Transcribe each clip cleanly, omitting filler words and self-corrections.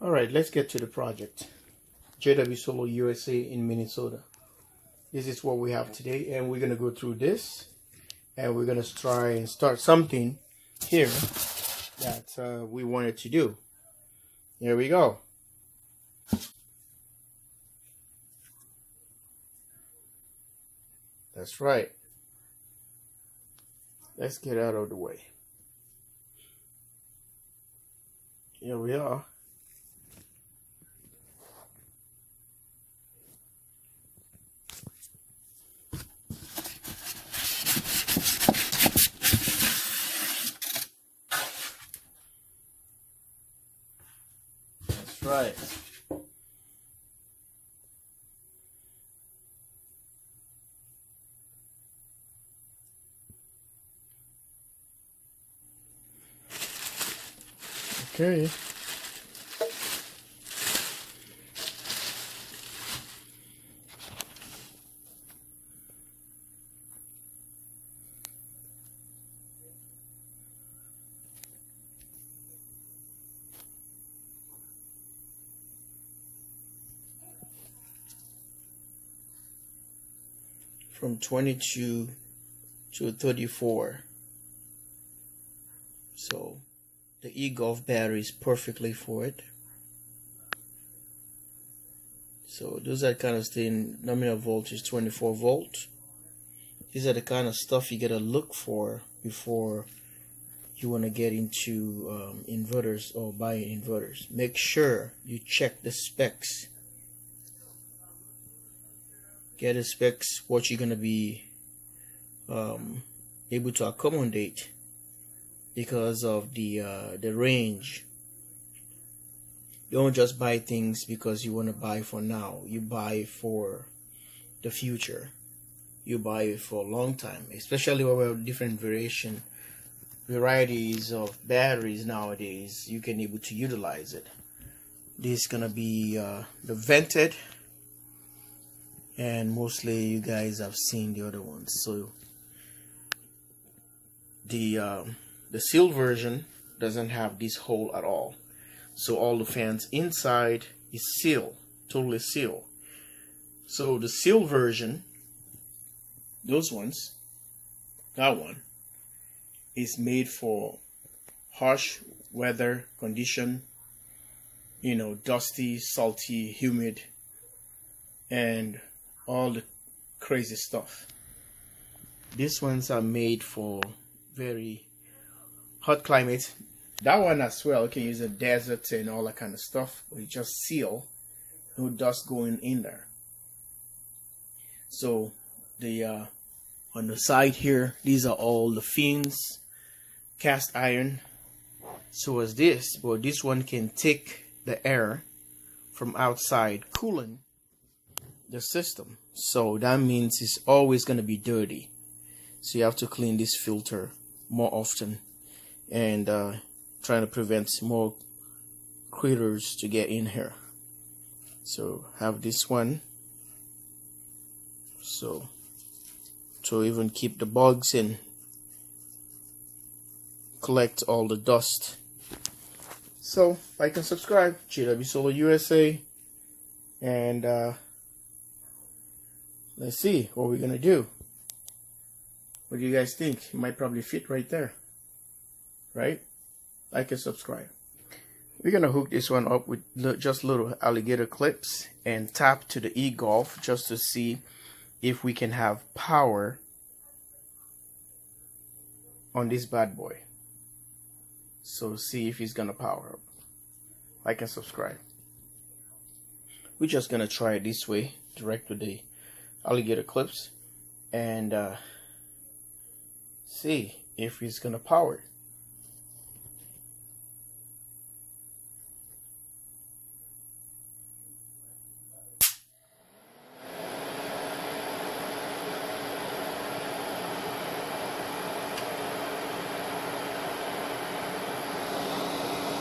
All right, let's get to the project. JW Solar USA in Minnesota. This is what we have today, and we're going to go through this, and we're going to try and start something here that we wanted to do. Here we go. That's right. Let's get out of the way. Here we are. That's right. Okay. From 22 to 34. So the eGolf battery is perfectly for it. So those are kind of thing. Nominal voltage 24 volt. These are the kind of stuff you gotta look for before you want to get into inverters or buying inverters. Make sure you check the specs. Get the specs what you're gonna be able to accommodate because of the range. Don't just buy things because you want to buy for now. You buy for the future. You buy it for a long time, especially when we have different varieties of batteries nowadays. You can able to utilize it. This is gonna be the vented, and mostly you guys have seen the other ones. So the sealed version doesn't have this hole at all. So all the fans inside is sealed, totally sealed. So the sealed version, those ones, that one, is made for harsh weather condition, you know, dusty, salty, humid, and all the crazy stuff. These ones are made for very hot climate. That one as well, you can use a desert and all that kind of stuff, but it just seal, no dust going in there. So the on the side here, these are all the fins, cast iron. So is this, but this one can take the air from outside, cooling the system. So that means it's always going to be dirty. So you have to clean this filter more often, and trying to prevent more critters to get in here. So have this one, so to even keep the bugs and collect all the dust. So like and subscribe, JW Solar USA, and let's see what we're gonna do. What do you guys think? It might probably fit right there, right? Like and subscribe. We're gonna hook this one up with just little alligator clips and tap to the eGolf just to see if we can have power on this bad boy. So see if he's gonna power up. Like and subscribe. We're just gonna try it this way, direct with the alligator clips, and see if he's gonna power.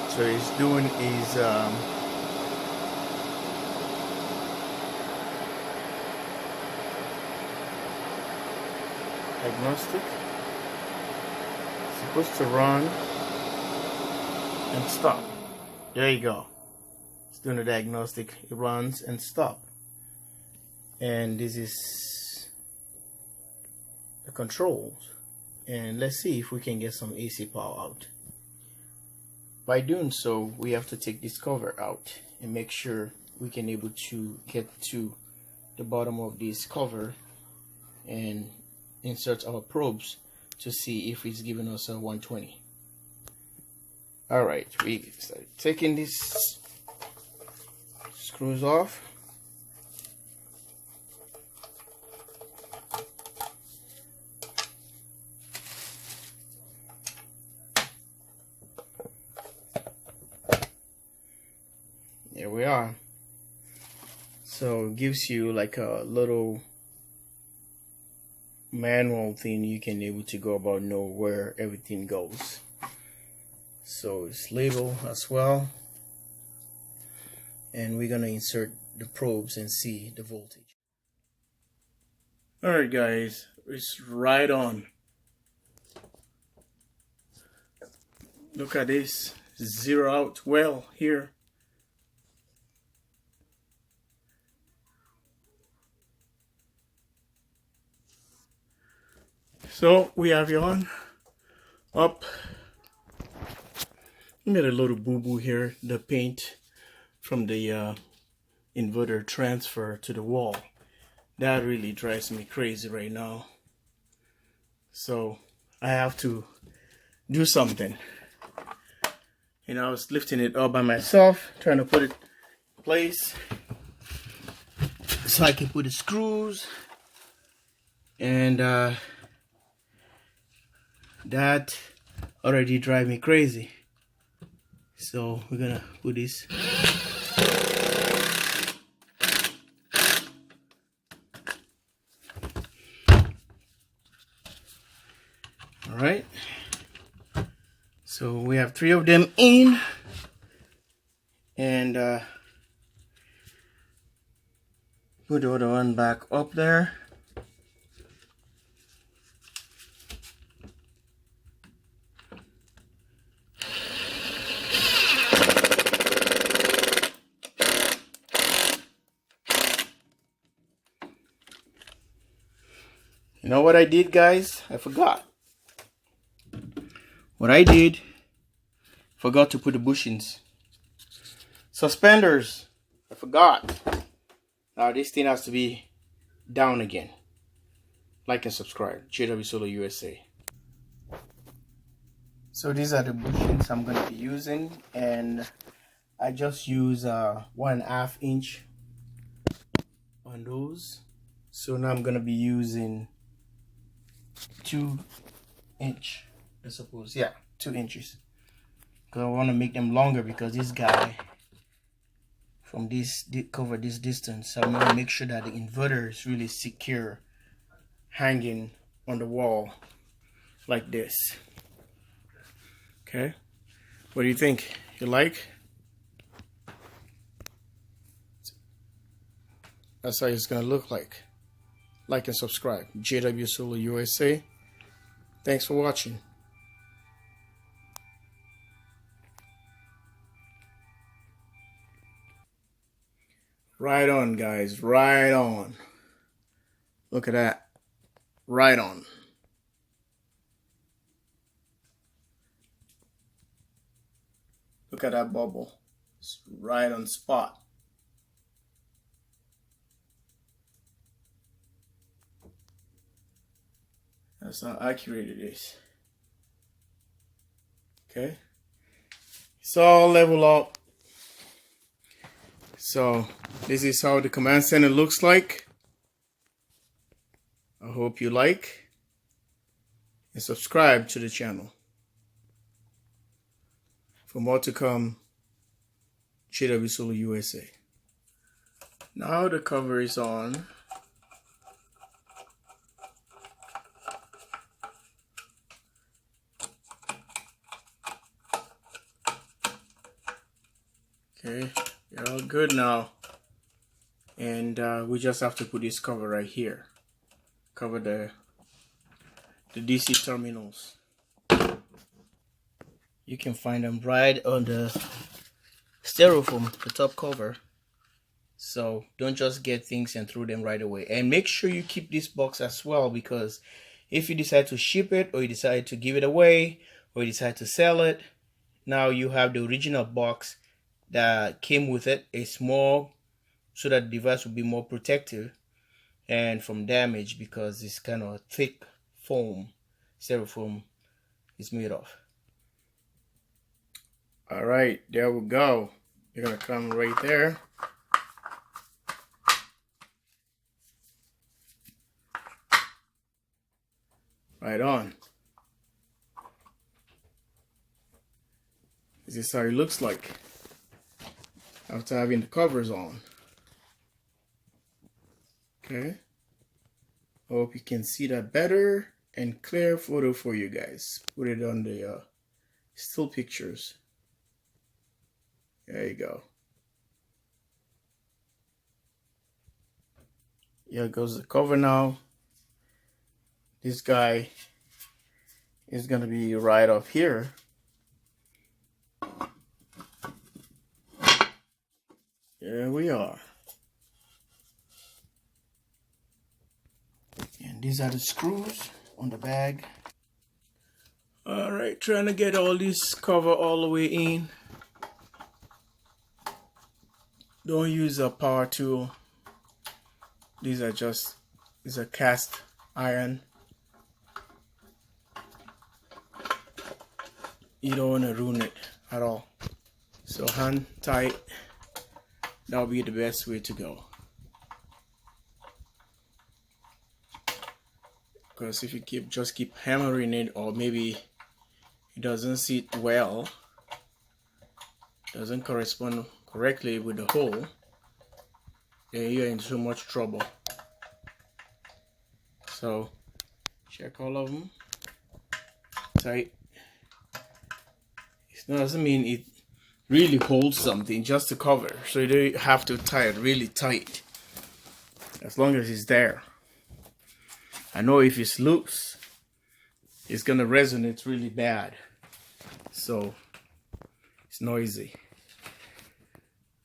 So he's doing is agnostic. Supposed to run and stop. There you go. It's doing a diagnostic. It runs and stop. And this is the controls. And let's see if we can get some AC power out. By doing so, we have to take this cover out and make sure we can able to get to the bottom of this cover and insert our probes to see if it's giving us a 120. Alright, we start taking these screws off. There we are. So it gives you like a little manual thing you can able to go about, know where everything goes. So it's labeled as well, and we're gonna insert the probes and see the voltage. Alright guys, it's right on. Look at this, zero out well here. So we have you on up. Made a little boo-boo here. The paint from the inverter transfer to the wall. That really drives me crazy right now. So I have to do something. You know, I was lifting it up by myself, trying to put it in place so I can put the screws, and that already drive me crazy. So we're gonna put this. All right. So we have 3 of them in, and put the other one back up there. You know what I did, guys? I forgot. What I did, forgot to put the bushings. Suspenders, I forgot. Now this thing has to be down again. Like and subscribe, JW Solar USA. So these are the bushings I'm going to be using, and I just use 1/2 inch on those. So now I'm going to be using 2 inch, I suppose. Yeah, 2 inches. Because I want to make them longer, because this guy from this cover this distance. So I'm going to make sure that the inverter is really secure, hanging on the wall like this. Okay, what do you think? You like? That's how it's going to look like. Like and subscribe, JW Solar USA. Thanks for watching. Right on, guys, right on. Look at that, right on. Look at that bubble, it's right on spot. That's how accurate it is. Okay, it's all level up. So this is how the command center looks like. I hope you like and subscribe to the channel for more to come. JW Solar USA. Now the cover is on. Okay, you're all good now, and we just have to put this cover right here. Cover the DC terminals. You can find them right on the styrofoam, the top cover. So don't just get things and throw them right away. And make sure you keep this box as well, because if you decide to ship it, or you decide to give it away, or you decide to sell it, now you have the original box that came with it. It's more so that the device will be more protective and from damage, because it's kind of thick foam, styrofoam is made of. All right, there we go. You're gonna come right there. Right on. This is how it looks like after having the covers on. Okay. Hope you can see that better and clear photo for you guys. Put it on the still pictures. There you go. Here goes the cover now. This guy is gonna be right up here. There we are. And these are the screws on the bag. All right, trying to get all this cover all the way in. Don't use a power tool. These are cast iron. You don't want to ruin it at all. So hand tight. That'll be the best way to go. Because if you just keep hammering it, or maybe it doesn't sit well, doesn't correspond correctly with the hole, then you're in so much trouble. So check all of them tight. It doesn't mean it really holds something, just to cover, so you don't have to tie it really tight, as long as it's there. I know if it's loose, it's gonna resonate really bad, so it's noisy.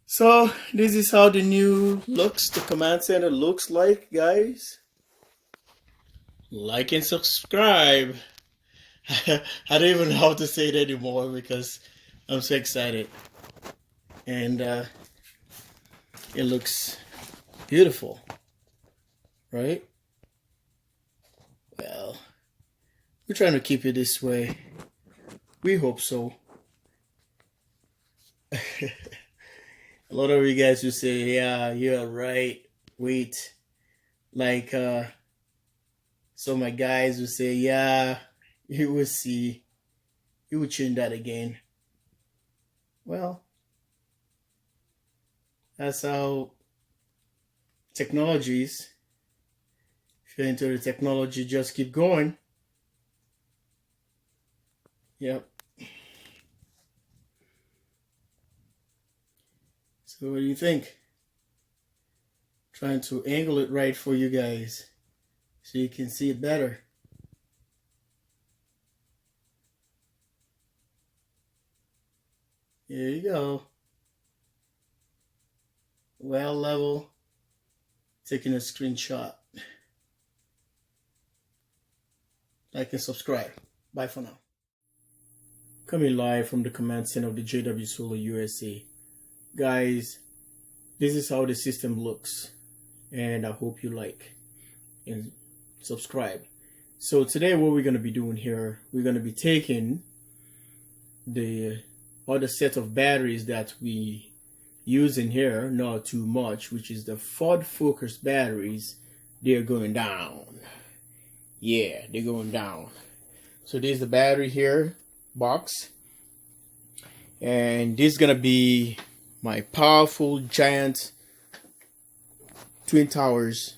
So this is how the new the command center looks like, guys. Like and subscribe. I don't even know how to say it anymore because I'm so excited. And it looks beautiful, right? Well, we're trying to keep it this way. We hope so. A lot of you guys will say, yeah, you're right. Wait. Like, so my guys will say, yeah, you will see. You will change that again. Well, that's how technology is. If you're into the technology, just keep going. Yep. So what do you think? Trying to angle it right for you guys so you can see it better. There you go. Well level. Taking a screenshot. Like and subscribe. Bye for now. Coming live from the command center of the JW Solar USA. Guys, this is how the system looks, and I hope you like and subscribe. So today what we're going to be doing here, we're going to be taking the other set of batteries that we use in here, not too much, which is the Ford Focus batteries. They're going down. Yeah, they're going down. So there's the battery here box, and this is gonna be my powerful giant Twin Towers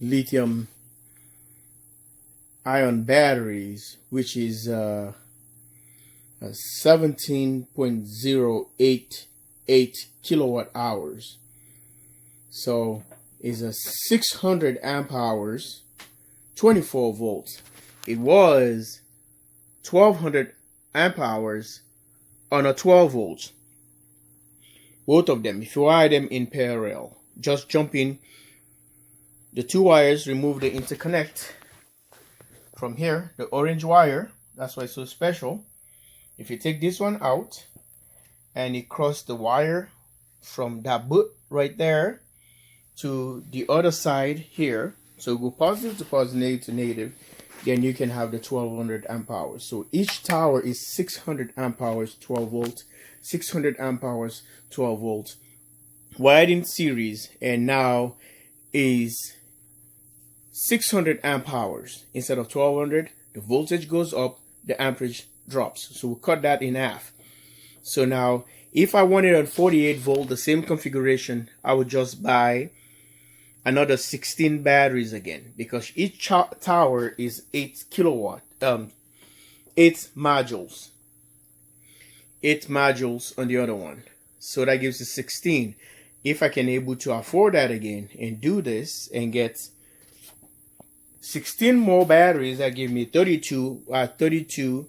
lithium ion batteries, which is 17.088 kilowatt hours. So it's a 600 amp hours, 24 volts. It was 1200 amp hours on a 12 volts. both of them. If you wire them in parallel, just jump in the two wires, remove the interconnect from here, the orange wire. That's why it's so special. If you take this one out and you cross the wire from that boot right there to the other side here, so go positive to positive, negative to negative, then you can have the 1200 amp hours. So each tower is 600 amp hours, 12 volts, 600 amp hours, 12 volts, wired in series, and now is 600 amp hours instead of 1200. The voltage goes up, the amperage drops. So we'll cut that in half. So now if I wanted a 48 volt, the same configuration, I would just buy another 16 batteries again, because each tower is 8 kilowatt, 8 modules. 8 modules on the other one. So that gives you 16. If I can able to afford that again and do this and get 16 more batteries, that give me 32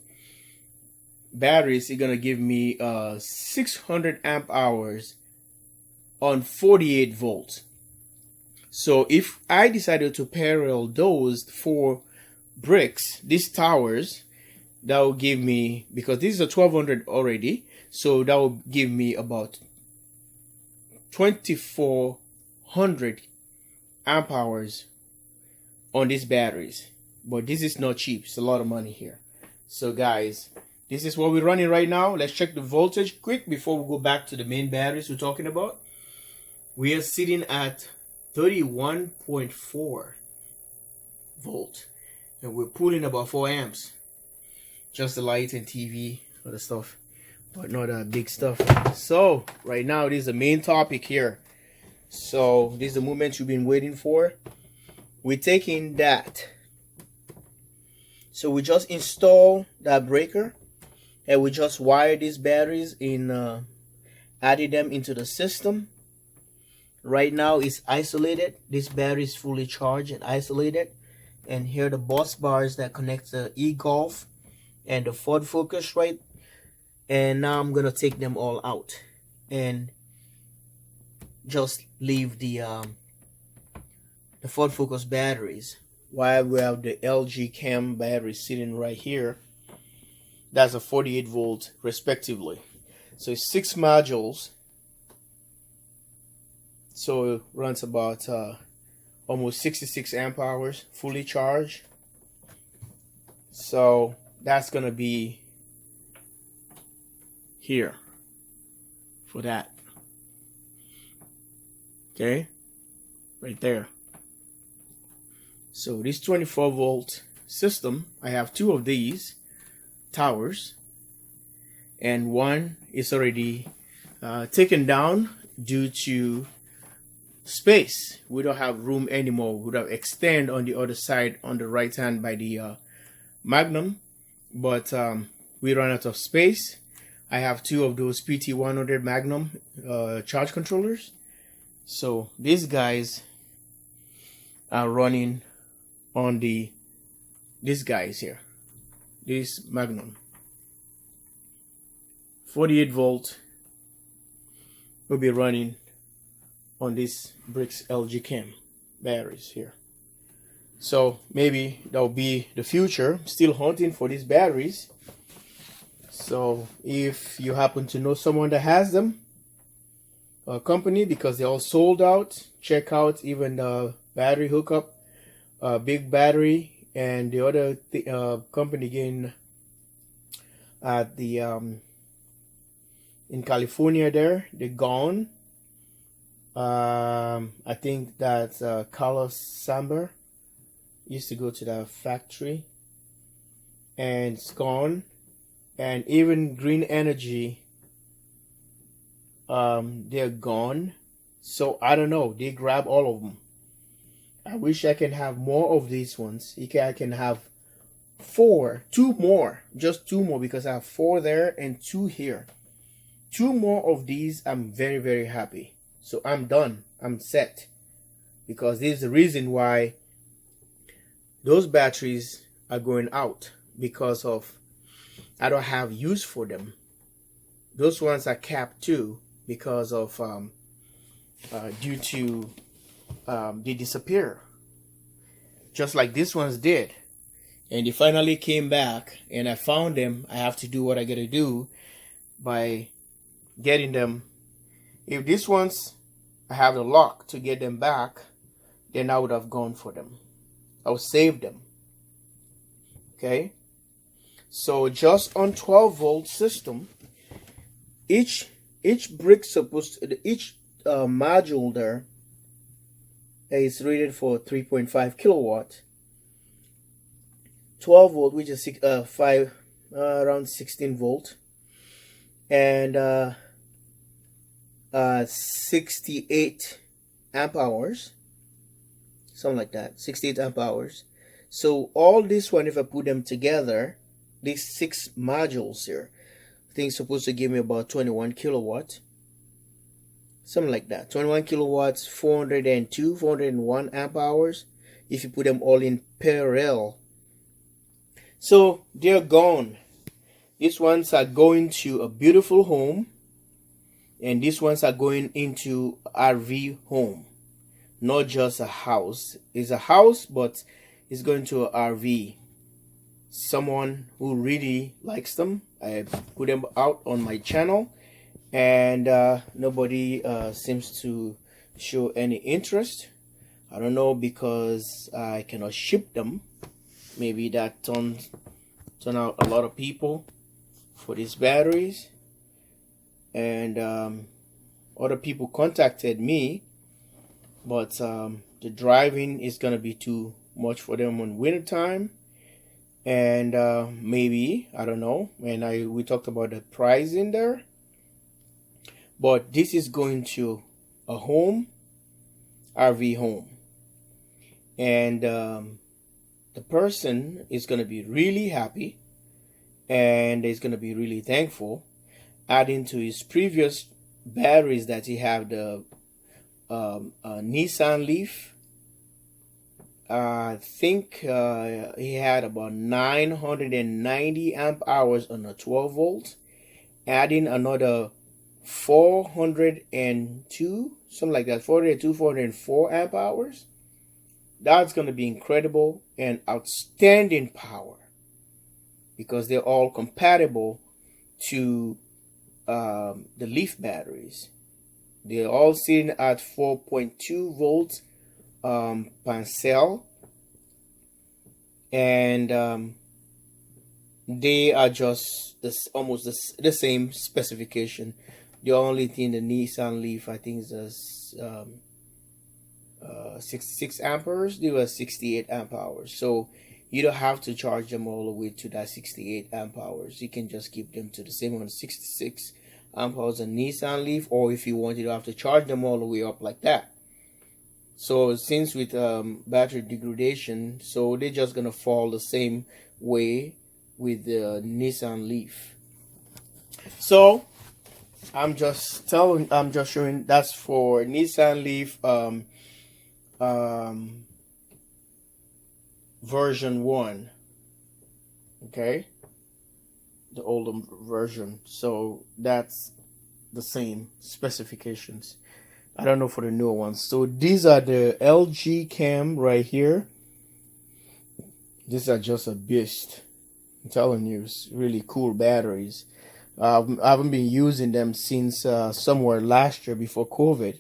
batteries, it's gonna give me 600 amp hours on 48 volts. So if I decided to parallel those 4 bricks, these towers, that will give me, because this is a 1200 already, so that will give me about 2400 amp hours on these batteries. But this is not cheap. It's a lot of money here. So guys, this is what we're running right now. Let's check the voltage quick before we go back to the main batteries we're talking about. We are sitting at 31.4 volt, and we're pulling about 4 amps. Just the light and TV, other stuff, but not big stuff. So right now, this is the main topic here. So this is the movement you've been waiting for. We're taking that. So we just install that breaker, and we just wire these batteries in, added them into the system. Right now it's isolated. This battery is fully charged and isolated. And here are the bus bars that connect the eGolf and the Ford Focus, right? And now I'm gonna take them all out and just leave the Ford Focus batteries, while we have the LG Chem battery sitting right here. That's a 48 volt respectively. So it's 6 modules. So it runs about almost 66 amp hours fully charged. So that's gonna be here for that. Okay, right there. So this 24 volt system, I have 2 of these towers, and one is already taken down due to space. We don't have room anymore. We would have extend on the other side on the right hand by the Magnum, but we run out of space. I have 2 of those PT100 Magnum charge controllers, so these guys are running on these guys here. This Magnum 48 volt will be running on these bricks LG Chem batteries here. So maybe that'll be the future. Still hunting for these batteries. So if you happen to know someone that has them, a company, because they're all sold out, check out even the battery hookup, Big Battery, and the other company again at the in California there, they're gone. I think that Carlos Samber used to go to the factory, and it's gone. And even Green Energy, they're gone. So I don't know, they grab all of them. I wish I can have more of these ones. I can have 2 more, just 2 more, because I have 4 there and 2 here. 2 more of these, I'm very, very happy. So I'm done. I'm set. Because this is the reason why those batteries are going out. Because of I don't have use for them. Those ones are capped too. because of due to they disappear, just like this ones did. And they finally came back, and I found them. I have to do what I gotta do by getting them. If these ones, I have the luck to get them back, then I would have gone for them. I would save them. Okay. So just on 12-volt system, each brick supposed to, each module there is rated for 3.5 kilowatt. 12-volt, which is around 16 volt, and 68 amp hours, something like that, 68 amp hours. So all this one, if I put them together, these 6 modules here, I think it's supposed to give me about 21 kilowatt, something like that. 21 kilowatts, 401 amp hours, if you put them all in parallel. So they're gone. These ones are going to a beautiful home, and these ones are going into RV home, not just a house. It's a house, but it's going to a RV. Someone who really likes them, I put them out on my channel, and nobody seems to show any interest. I don't know, because I cannot ship them. Maybe that turn out a lot of people for these batteries. And other people contacted me, but the driving is gonna be too much for them in winter time. And maybe, I don't know, and we talked about the price in there, but this is going to a home, RV home, and the person is going to be really happy, and is going to be really thankful, adding to his previous batteries that he have, the Nissan Leaf. I think he had about 990 amp hours on a 12 volt, adding another 402, something like that, 402, 404 amp hours. That's going to be incredible and outstanding power, because they're all compatible to the Leaf batteries. They're all sitting at 4.2 volts per cell, and they are just almost the same specification. The only thing, the Nissan Leaf, I think, is 66 amperes. They were 68 amp hours. So you don't have to charge them all the way to that 68 amp hours. You can just keep them to the same one, 66 amp hours on Nissan Leaf, or if you want, you don't have to charge them all the way up like that. So since with battery degradation, so they're just gonna fall the same way with the Nissan Leaf. So I'm just showing that's for Nissan Leaf version 1. Okay, the older version. So that's the same specifications. I don't know for the newer ones. So these are the LG Cam right here. These are just a beast. I'm telling you, it's really cool batteries. I haven't been using them since somewhere last year before COVID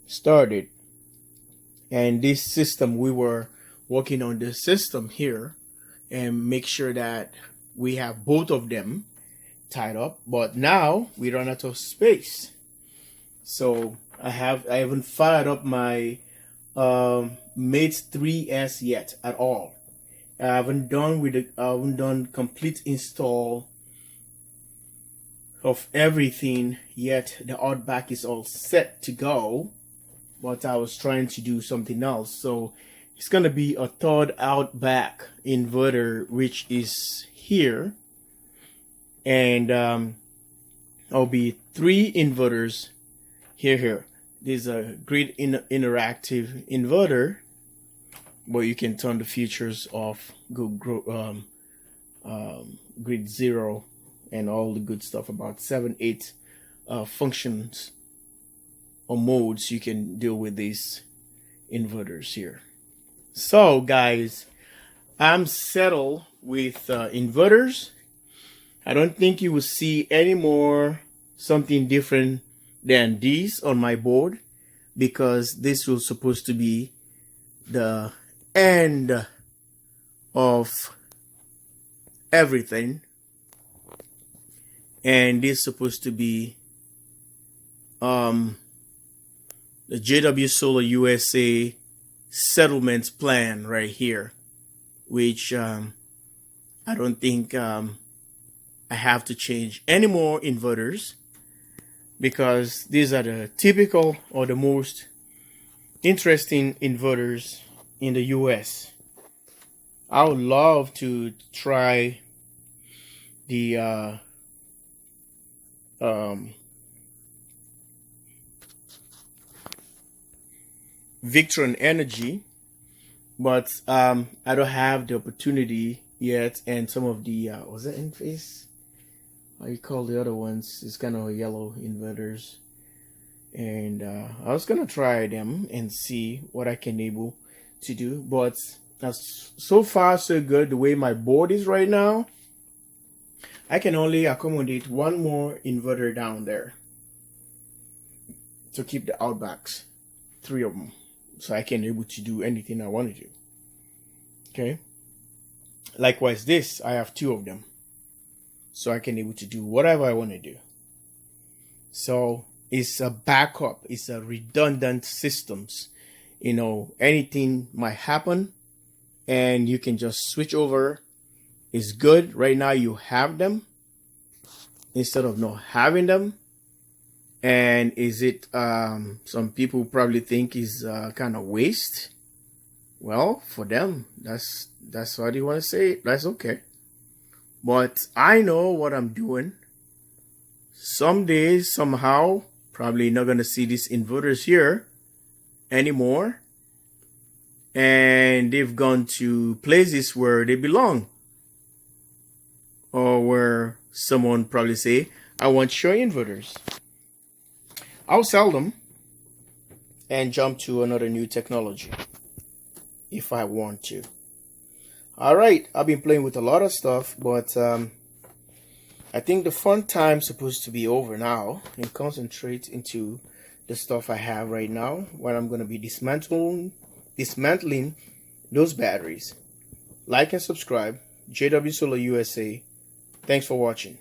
started. And this system, we were working on this system here and make sure that we have both of them tied up. But now we run out of space. So I haven't fired up my Mate 3S yet at all. I haven't done complete install of everything yet. The Outback is all set to go, but I was trying to do something else. So it's gonna be a third Outback inverter, which is here, and I'll be 3 inverters here. There's a grid interactive inverter, but you can turn the features off, grid 0 and all the good stuff about 7, 8 functions or modes you can deal with these inverters here. So guys, I'm settled with inverters. I don't think you will see any more something different than these on my board, because this was supposed to be the end of everything, and this is supposed to be the JW Solar USA settlements plan right here, which I don't think I have to change any more inverters, because these are the typical or the most interesting inverters in the US. I would love to try the Victron Energy, but I don't have the opportunity yet. And some of the was that Enphase? How you call the other ones? It's kind of yellow inverters, and I was gonna try them and see what I can able to do. But so far so good. The way my board is right now, I can only accommodate one more inverter down there to keep the outbacks, 3 of them, so I can able to do anything I want to do. Okay. Likewise, this I have 2 of them, so I can able to do whatever I want to do. So it's a backup. It's a redundant systems. You know, anything might happen, and you can just switch over. It's good. Right now you have them instead of not having them. And is it some people probably think is kind of waste? Well, for them, that's what you want to say. That's okay. But I know what I'm doing. Some days, somehow, probably not gonna see these inverters here anymore, and they've gone to places where they belong, or where someone probably say, I want your inverters. I'll sell them and jump to another new technology if I want to. All right, I've been playing with a lot of stuff, but I think the fun time's supposed to be over now, and concentrate into the stuff I have right now, where I'm going to be dismantling those batteries. Like and subscribe. JW Solar USA. Thanks for watching.